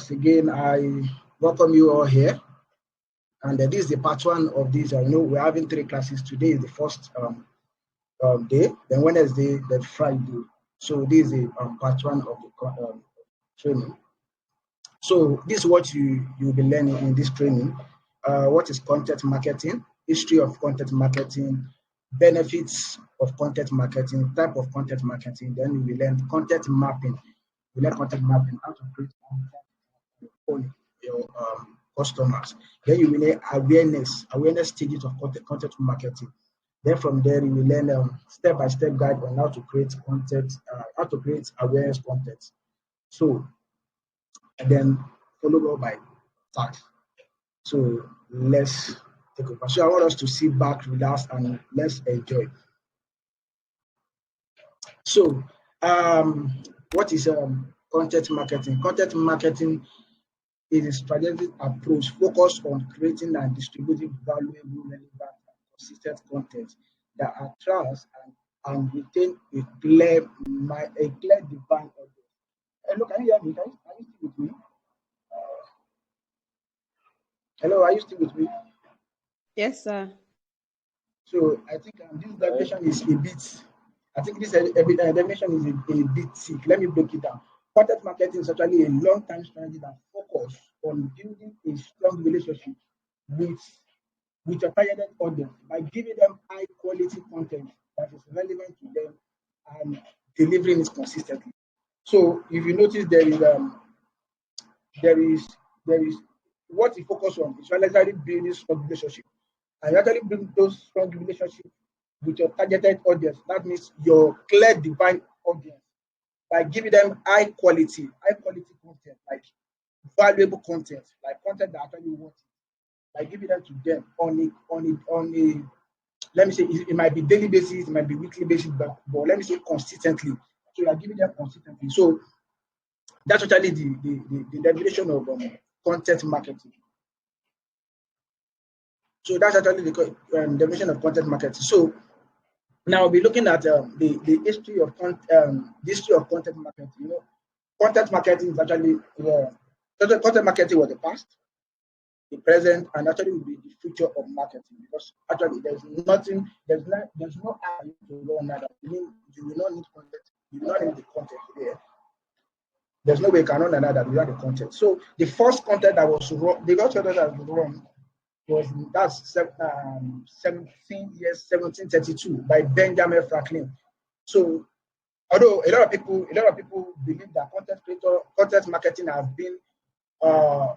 once again, I welcome you all here. And this is the part one of this. I know we're having 3 classes. Today is the first day, then Wednesday, then Friday. So this is the part one of the training. So this is what you'll be learning in this training. What is content marketing, history of content marketing, benefits of content marketing, type of content marketing. Then you will learn content mapping. You learn content mapping, how to create content for your customers. Then you will learn awareness stages of content marketing. Then from there you will learn step-by-step guide on how to create content, how to create awareness content. So, and then followed up by tags. So let's take over. So I want us to sit back, relax, and let's enjoy. So, what is content marketing? Content marketing is a strategic approach focused on creating and distributing valuable, relevant, and consistent content that attracts and retain a clear divine audience. Hello, can you hear me? Are you still with me? Hello, are you still with me? Yes, sir. So I think this definition is a bit. I think this definition is a bit thick. Let me break it down. Content marketing is actually a long-term strategy that focuses on building a strong relationship with your targeted audience by giving them high-quality content that is relevant to them and delivering it consistently. So if you notice, there is what you focus on is actually building strong relationship. And you actually build those strong relationships with your targeted audience. That means your clear divine audience by giving them high quality content, like valuable content, like content that actually worth it, by giving them to them on a let me say it might be daily basis, it might be weekly basis, but let me say consistently. So you are giving them consistently. So that's actually the definition of content marketing. So that's actually the definition of content marketing. So now we'll be looking at the history of content marketing. You know, content marketing is actually content marketing was the past, the present, and actually will be the future of marketing, because actually there's no eye to run that. You will not need content. You will not need the content there. There's no way you can run another without the content. So the first content that was run, the first content that was run was 1732 by Benjamin Franklin. So although a lot of people believe that content marketing has been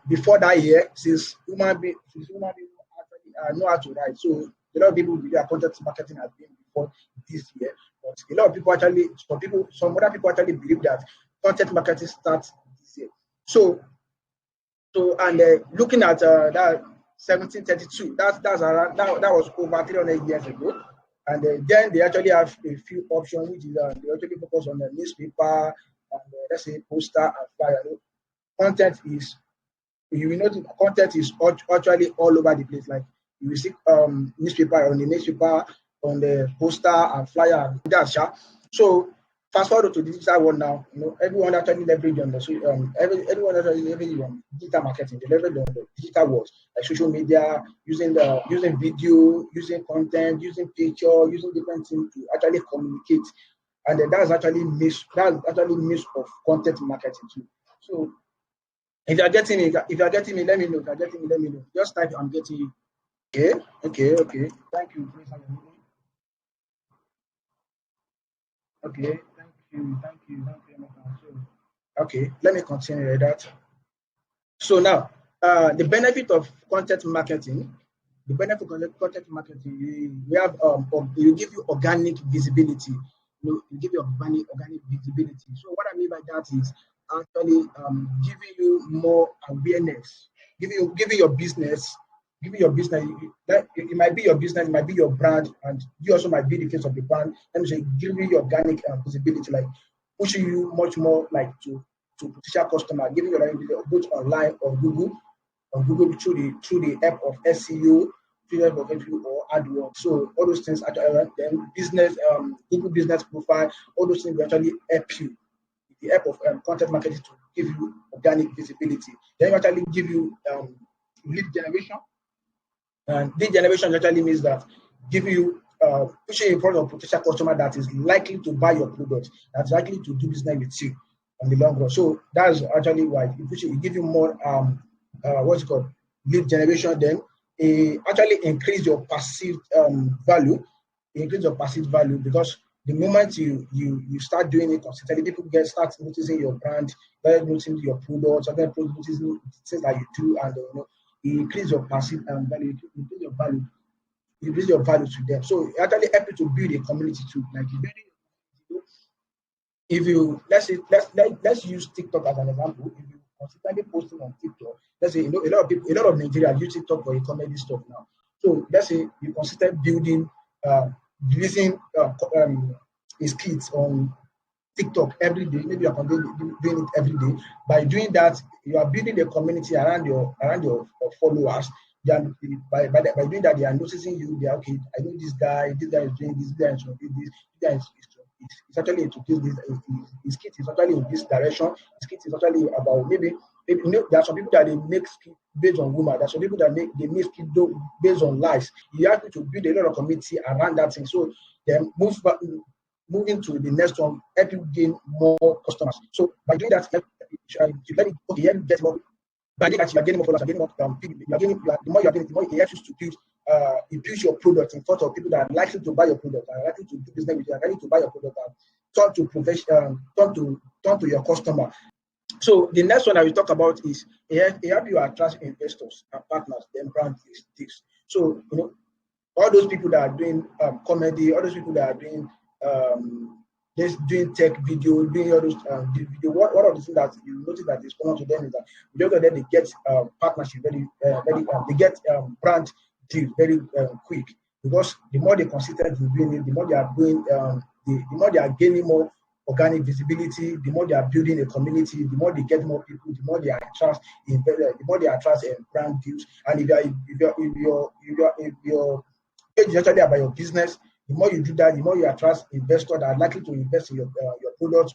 before that year, since human beings actually know how to write. So a lot of people believe that content marketing has been before this year, but a lot of people actually, some other people actually believe that content marketing starts this year. So and looking at that 1732, that was over 300 years ago, and then they actually have a few options, which is they actually focus on the newspaper and let's say poster and flyer. Content is, you will notice, content is actually all over the place. Like you will see newspaper on the poster and flyer. That's so. Fast forward to the digital world now, you know, everyone actually leverage on the everyone actually leverage on digital marketing. They leverage on the digital world, like social media, using video, using content, using picture, using different things to actually communicate. And then that's actually miss of content marketing too. So if you're getting me, let me know. If you're getting me, let me know. Just type I'm getting you. Okay. Thank you. Okay, thank you. Okay, let me continue with that. So now, the benefit of content marketing. The benefit of content marketing, we have you give you organic visibility. You give you organic visibility. So what I mean by that is actually giving you more awareness, giving your business. That it might be your business, it might be your brand, and you also might be the face of the brand. Let me say, giving you organic visibility, like pushing you much more like to potential customer, giving you both online or Google through the help of SEO, through the help of SEO or AdWords. So all those things actually then business, Google business profile, all those things will actually help you with the help of content marketing to give you organic visibility. Then actually give you lead generation. And lead generation actually means that give you pushing in front of potential customer that is likely to buy your product, that's likely to do business with you on the long run. So that's actually why it give you more what's it called, lead generation. Then actually increase your perceived value. Increase your perceived value, because the moment you start doing it consistently, people start noticing your brand, start noticing your products, start noticing things that you do, and increase your perceived value, increase your value to them. So it actually help you to build a community too. Like if you let's use TikTok as an example. If you consistently posting on TikTok, let's say a lot of Nigerians use TikTok for a comedy stuff now. So let's say you consistently building releasing his kids on TikTok every day. Maybe you're doing it every day. By doing that, you are building a community around your followers. By doing that, they are noticing you. They are, okay, I know this guy. This guy is doing this. This guy is doing this. This guy is actually into this. His kit is actually in this direction. His kit is actually about maybe there are some people that they make skit based on women. There are some people that make skit based on lives. You have to build a lot of community around that thing. So then moving to the next one, help you gain more customers. So by doing that, you let it get more. By doing that, you are getting more followers, you are getting more people. The more you are getting, the more it helps you to build your product in front of people that are likely to buy your product, are likely to do business with you, are likely to buy your product, and turn to your customer. So the next one I will talk about is help you attract investors and partners, then brand deals. So all those people that are doing comedy, all those people that are doing doing tech video, doing all those video. One of the things that you notice that is common to them is that because of that they get partnership very they get brand deal very quick, because the more they consistently doing it, the more they are doing the more they are gaining more organic visibility, the more they are building a community, the more they get more people, the more they attract brand deals. And if your page is actually about your business, the more you do that, the more you attract investors that are likely to invest in your products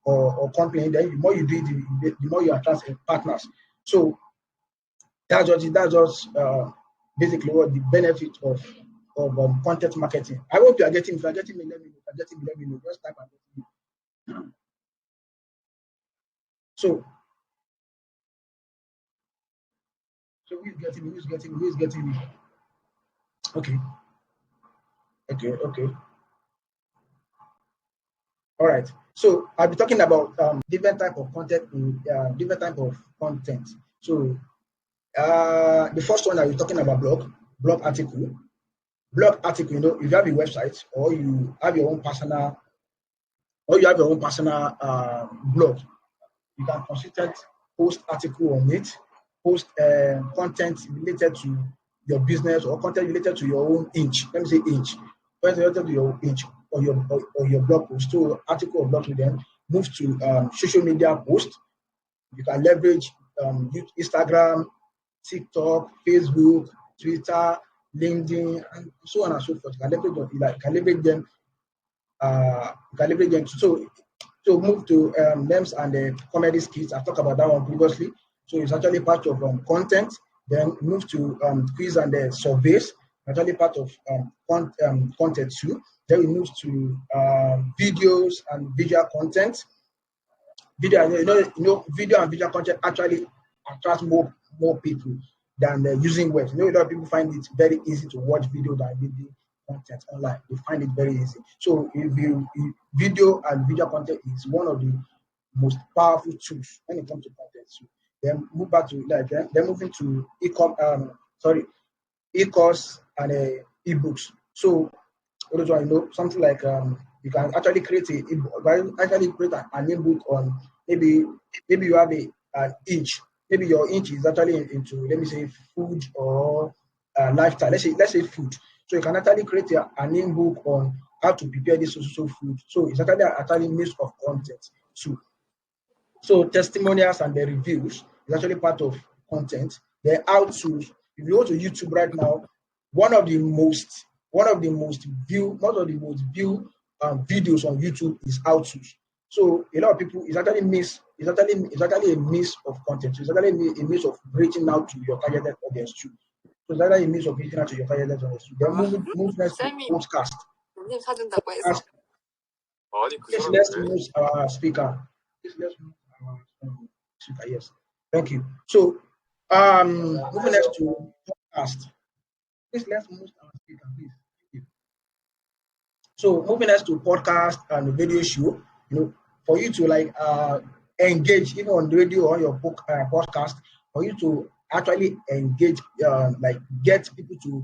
or company. Then the more you do it, the more you attract partners. So that's just basically what the benefit of content marketing. I hope you are getting. If you are getting me, let me know. If you are getting me, let me know. Just type and let me know. So who is getting me? Okay. All right. So I'll be talking about different type of content. So the first one I was talking about blog article. Blog article. If you have a website or you have your own personal blog, you can consistently post article on it, post content related to your business or content related to your own inch. Let me say inch. Related to your inch or your blog post. So article or blog, then move to social media post. You can leverage Instagram, TikTok, Facebook, Twitter, LinkedIn, and so on and so forth. You can leverage them. So move to memes and the comedy skits. I talked about that one previously. So it's actually part of content. Then move to quiz and the surveys. Actually part of content too. Then we move to videos and visual content. Video and visual content actually attracts more people than using words. A lot of people find it very easy to watch video than reading content online. They find it very easy. So if video and visual content is one of the most powerful tools when it comes to content. So then move back to then moving to e-course and e-books. So those one, something like you can actually create an e-book on maybe you have an inch. Maybe your inch is actually into, let me say, food or lifestyle. Let's say food. So you can actually create an e-book on how to prepare this social food. So it's actually mix of content too. So testimonials and the reviews is actually part of content. The how-to. If you go to YouTube right now, one of the most viewed videos on YouTube is how-to. So a lot of people it's actually a miss of content. So it's actually a miss of reaching out to your targeted audience too. So it's actually a miss of reaching out to your targeted audience too. Then move next to podcast. Podcast. Please let's move our speaker. Please let's move our speaker. Yes. Thank you. So moving next to podcast. Please let's move our speaker, please. Thank you. So moving us to podcast and video show, for you to like engage even on radio or your book podcast, for you to actually engage, like get people to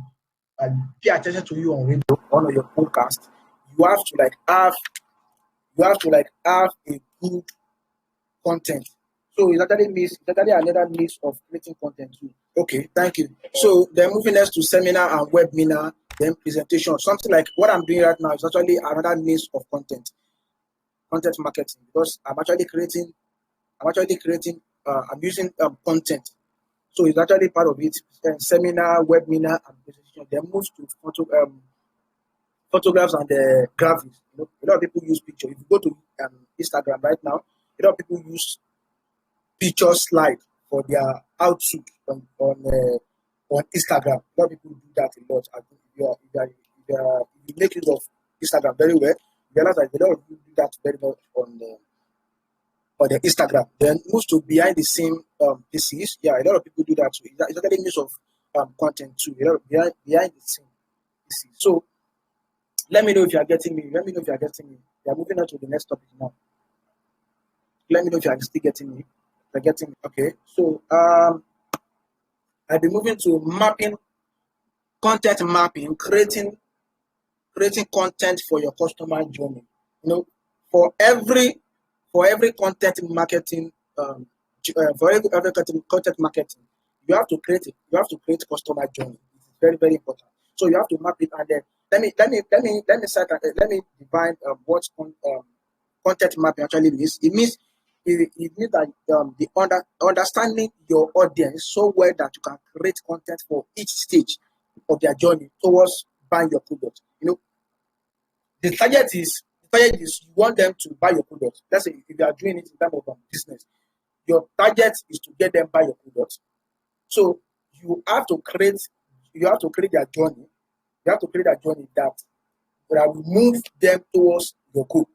pay attention to you on radio or on your podcast, you have to like have a good content. So it's actually another mix of creating content too. Okay, thank you. So then moving next to seminar and webinar, then presentation. Something like what I'm doing right now is actually another mix of content marketing, because I'm using content. So it's actually part of it. Seminar, webinar, and presentation. Then move to photographs and graphics. A lot of people use picture. If you go to Instagram right now, a lot of people use picture slide for their outlook on Instagram. A lot of people do that a lot. I think if you make use of Instagram very well, you realize that a lot of people do that very well on the Instagram. Then moves to behind the scene pieces. Yeah, a lot of people do that too. It's actually a use of content too. A lot of behind the scene pieces. So let me know if you are getting me. We are moving on to the next topic now. Let me know if you are still getting me. You're getting me. Okay. So I'll be moving to content mapping, creating content for your customer journey. For every content marketing, for every content marketing, you have to create customer journey. It's very, very important. So you have to map it, and then let me define what content mapping actually means. It means that the understanding your audience so well that you can create content for each stage of their journey towards buying your product. The target is you want them to buy your product. Let's say if you are doing it in terms of business, your target is to get them buy your product. So you have to create their journey. You have to create a journey that will move them towards your goal.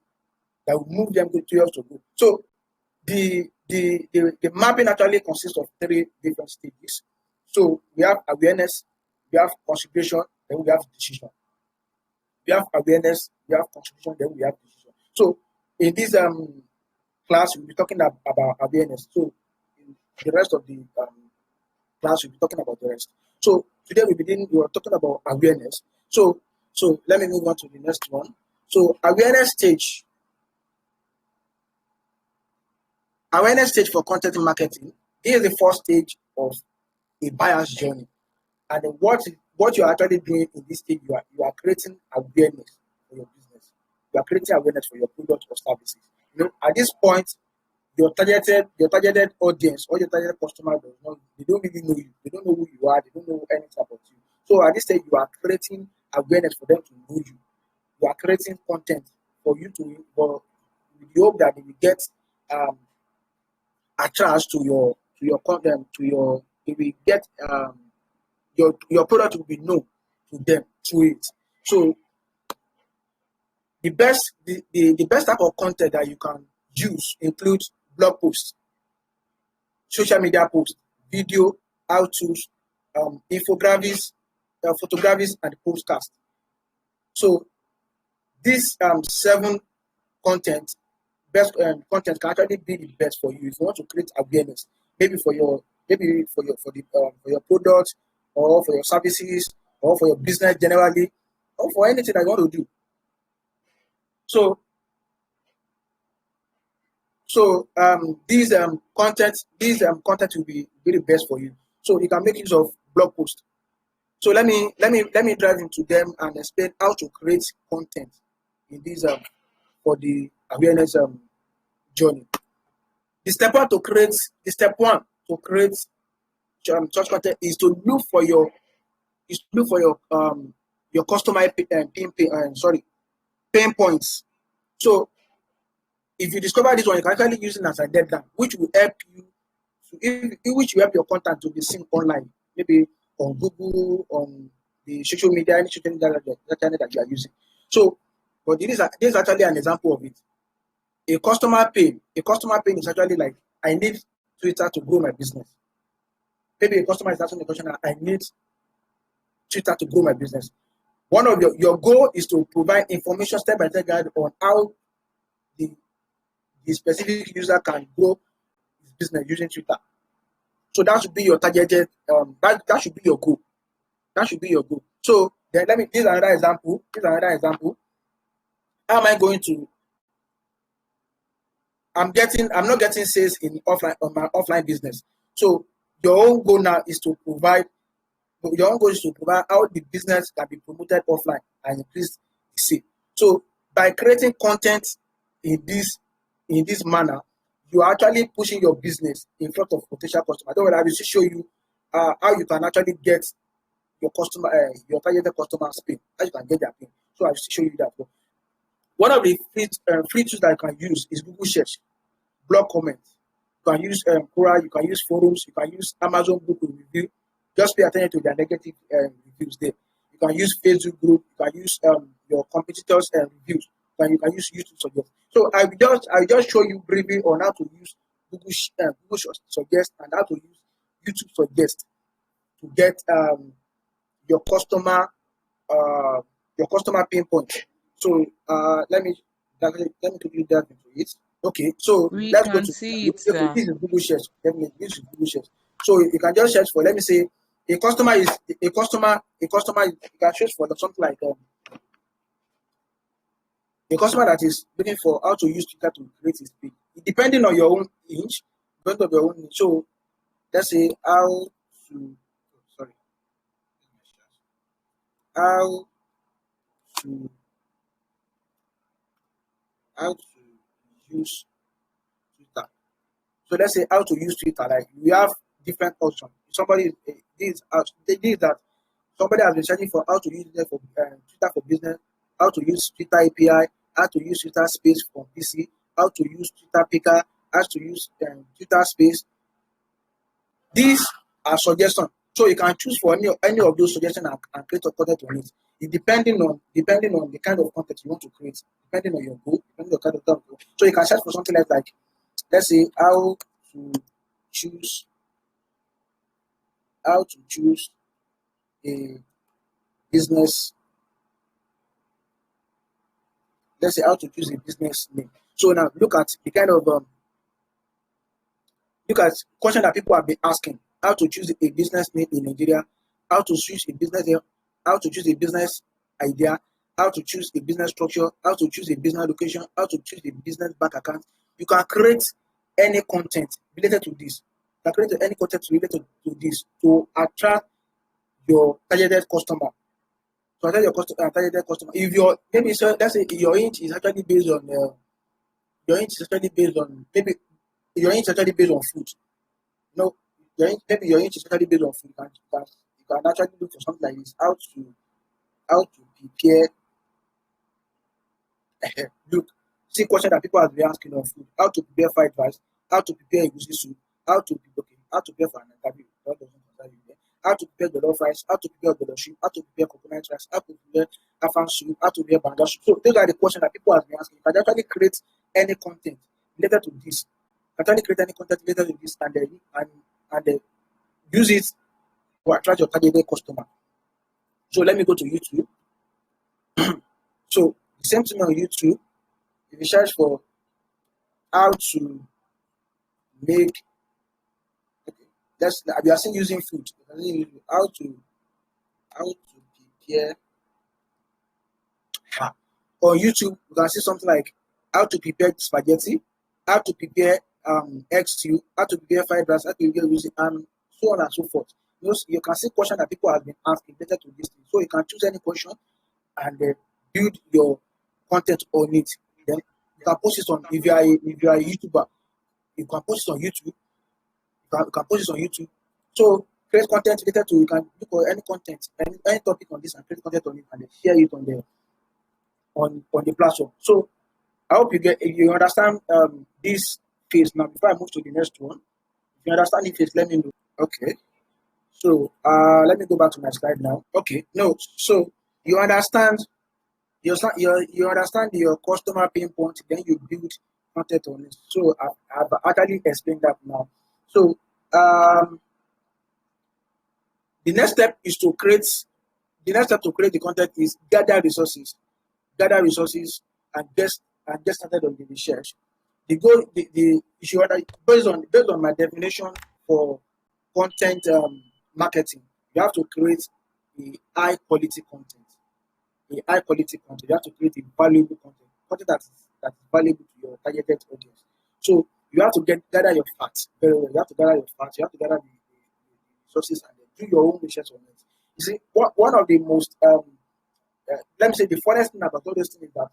That will move them towards your goal. So the mapping actually consists of 3 different stages. So we have awareness, we have consideration, then we have decision. We have awareness, we have consideration, then we have decision. So in this class, we'll be talking about awareness. So in the rest of the class, we'll be talking about the rest. So today we are talking about awareness. So let me move on to the next one. So awareness stage for content marketing. This is the first stage of a buyer's journey. And then what you're actually doing in this stage, you are creating awareness for your business. You are creating awareness for your product or services. At this point, your targeted audience or your targeted customer they don't really know you. They don't know who you are. They don't know anything about you. So at this stage, you are creating awareness for them to know you. You are creating content for you to, with the hope that they will get attached to your content, they will get your product will be known to them through it. So the best type of content that you can use includes blog posts, social media posts, video, how-tos, infographics, photographics, and podcasts. So these 7 best content can actually be the best for you if you want to create awareness, maybe for your product or for your services or for your business generally or for anything that you want to do. So these content will be really best for you. So you can make use of blog posts. So let me dive into them and explain how to create content in these for the awareness journey. The step one to create such content is to look for your customer pain points. So If you discover this one, you can actually use it as a deadline, which will help you which will help your content to be seen online, maybe on Google, on the social media, any social media that you are using. So, but this is actually an example of it. A customer pain is actually like, I need Twitter to grow my business. Maybe a customer is asking the question, I need Twitter to grow my business. One of your goal is to provide information step-by-step guide on how the specific user can grow his business using Twitter. So that should be your targeted, that should be your goal. That should be your goal. So then this is another example. How am I going to, I'm not getting sales in offline on my offline business. So your own goal now is to provide how the business can be promoted offline and increase the sale. So by creating content in this manner, you are actually pushing your business in front of potential customers. I don't know, I will show you how you can actually get your customer, your targeted customers pay, how you can get their pay. So I will show you that. One of the free tools that you can use is Google Search, blog comments. You can use Quora, you can use forums, you can use Amazon Book Review. Just pay attention to their negative reviews there. You can use Facebook group, you can use your competitors' reviews, you can use YouTube Suggest. So I will just show you briefly on how to use Google Suggest and how to use YouTube Suggest to get your customer pinpoint. So let me quickly dive into it. Okay, so We let's go can to see it, sir. this is Google Search. This is Google Search. So you can just search for, let me say, a customer. You can search for something like a customer that is looking for how to use Twitter to create his page. Depending on your own niche, so let's say how to use Twitter. So let's say how to use Twitter. Like we have different options. Somebody that somebody has been searching for how to use Twitter for business, how to use Twitter API, how to use Twitter Space for PC, how to use Twitter Picker, how to use Twitter Space. These are suggestions. So you can choose for any of those suggestions and create a content on it. Depending on the kind of content you want to create, depending on your goal, depending on the kind of goal. So you can search for something like let's say how to choose a business. Let's say how to choose a business name. So now look at the kind of question that people have been asking: how to choose a business name in Nigeria, how to choose a business name, how to choose a business idea, how to choose a business structure, how to choose a business location, how to choose a business bank account. You can create any content related to this. You can create any content related to this to attract your targeted customer. So your targeted customer. If your maybe so let's say your inch is actually based on maybe your inch is actually based on food. No, maybe your inch is actually based on food. You can actually look for something like this. How to prepare. Look, see question that people have been asking on food. How to prepare fried rice, how to prepare egusi soup, how to prepare for an interview. How to prepare jollof rice, how to prepare jollof soup, how to prepare coconut rice, how to prepare afang soup, how to prepare banga soup. So those are the questions that people have been asking. You can actually create any content related to this. You can actually create any content related to this and use it to attract your targeted customer. So let me go to YouTube. So the same thing on YouTube. If you search for how to make, we are still using food. How to prepare. On YouTube, you can see something like how to prepare spaghetti, how to prepare egg stew, how to prepare fried rice, how to prepare music, and so on and so forth. You can see questions that people have been asking related to this thing. So you can choose any question and build your content on it. Then you can post it on, if you are a YouTuber, you can post it on YouTube. You can post it on YouTube. So create content related to, you can look for any content, any topic on this and create content on it and then share it on the platform. So I hope you understand this phase now. Before I move to the next one, if you understand the phase, let me know. Okay. So let me go back to my slide now. Okay. No. So you understand you understand your customer pain point, then you build content on it. So I've actually explained that now. So um, the next step is to create the next step to create the content is gather resources and get started on the research. The goal the issue based on my definition for content marketing, you have to create a high quality content. High quality content. You have to create a valuable content, content that is valuable to your targeted audience. So you have to gather your facts very well. You have to gather your facts. You have to gather the resources and then do your own research on it. You see, one of the most let me say the funniest thing about all those things is that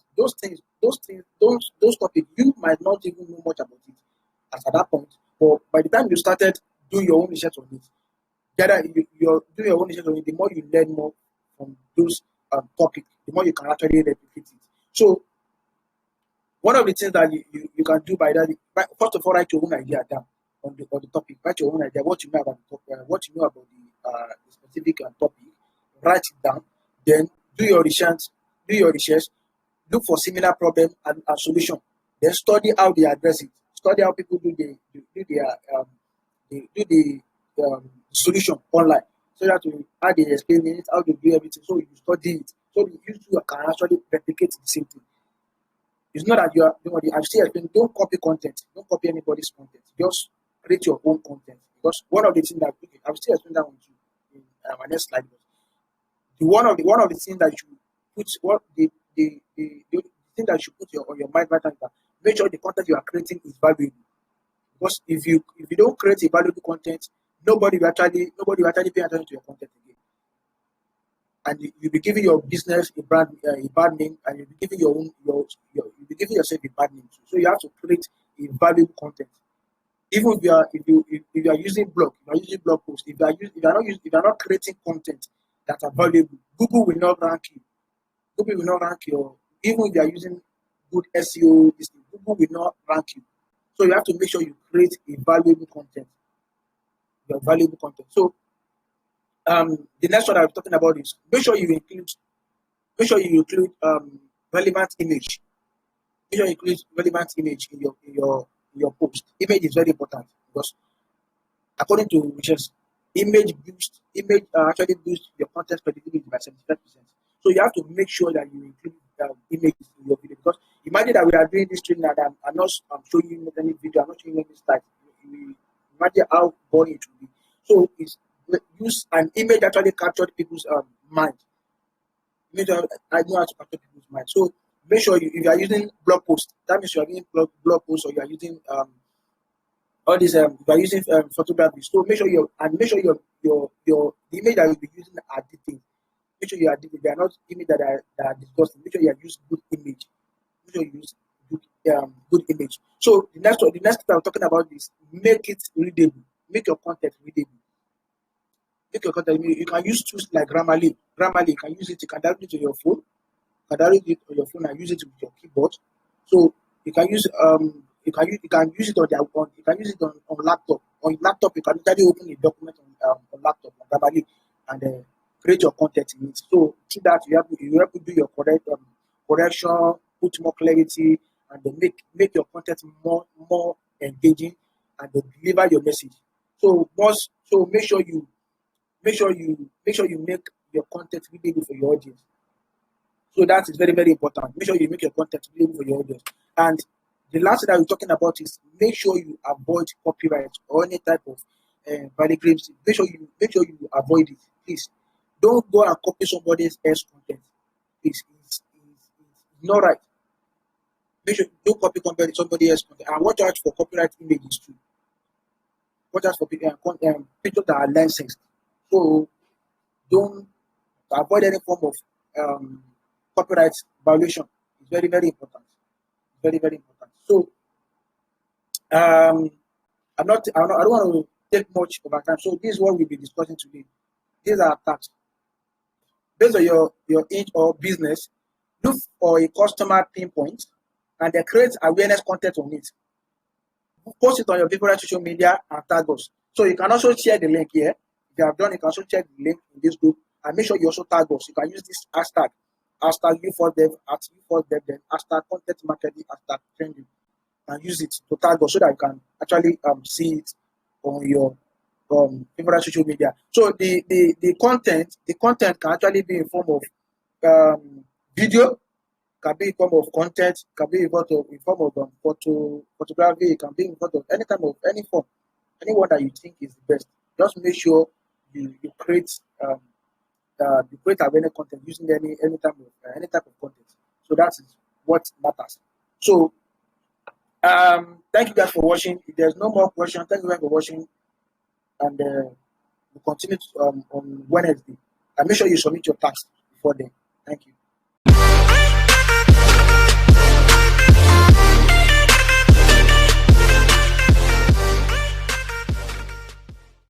those topics you might not even know much about it as at that point. But by the time you started doing your own research on it, you're doing your own research on it, the more you learn more from those topics, the more you can actually replicate it. So one of the things that you can do by that, first of all, write your own idea down on the topic. Write your own idea, what you know about the topic, what you know about the specific topic. Write it down. Then do your research. Do your research. Look for similar problem and solution. Then study how they address it. Study how people do the solution online. So that how they explain it, how they do everything. So you study it. So you can actually replicate the same thing. It's not that you are, I've still explained, don't copy content. Don't copy anybody's content. Just create your own content. Because one of the things that, okay, I've still explained that one to you in my next slide. One of the things that you put, the thing that you put on your mind right now, make sure the content you are creating is valuable. Because if you don't create a valuable content, nobody will actually pay attention to your content again. And you'll be giving your business a bad name, and you'll be giving you'll be giving yourself a bad name too. So you have to create a valuable content. Even if you are using blog posts, if you are not creating content that are valuable, Google will not rank you. Google will not rank your, even if you are using good SEO, Google will not rank you. So you have to make sure you create a valuable content. Your valuable content. So the next one I'm talking about is make sure you include relevant image. Make sure you include relevant image in your post. Image is very important because according to research, image actually boosts your content credibility by 75%. So you have to make sure that you include images in your video, because imagine that we are doing this training and I'm not showing you any video, I'm not showing you any slide. Imagine how boring it will be. So it's use an image actually captured people's mind. I know how to capture people's mind. So make sure if you are using blog post, that means you are using blog post, or you are using all these you are using photography. So make sure your the image that you'll be using are detailed. Make sure you are detailed. They are not image that are disgusting. Make sure you are using good image. Make sure you use good image. So the next thing I'm talking about is make it readable. Make your content readable. Make your content. You can use tools like Grammarly. Grammarly, you can use it. You can download it on your phone. You can download it on your phone and use it with your keyboard. So you can use you can use it on laptop. On your laptop, you can actually open a document on laptop on Grammarly and create your content in it. So through that you have to do your correction, put more clarity, and then make your content more engaging and then deliver your message. So make sure you make your content readable for your audience. So that is very, very important. Make sure you make your content readable for your audience. And the last thing that we're talking about is make sure you avoid copyright or any type of valid claims. Make sure you avoid it. Please don't go and copy somebody else's content. Please, it's not right. Make sure don't copy somebody else's content, and watch out for copyright images too. Watch out for pictures that are licensed. So don't avoid any form of copyright violation. It's very, very important. Very, very important. So I don't want to take much of our time. So this is what we'll be discussing today. These are attacks. Based on your age or business, look for a customer pinpoint and then create awareness content on it. Post it on your favorite social media and tag us. So you can also share the link here. If you have done, you can also share the link in this group and make sure you also tag us. You can use this hashtag U4Dev at U4Dev, then hashtag content marketing, hashtag trending, and use it to tag us so that you can actually see it on your favorite social media. So the content can actually be in form of video, can be in form of content, can be in form of photography, it can be in form of any form, anyone that you think is the best. Just make sure you create awareness content using any type of content. So that is what matters. So thank you guys for watching. If there's no more questions, thank you guys for watching, and we'll continue on Wednesday. And make sure you submit your task before then. Thank you.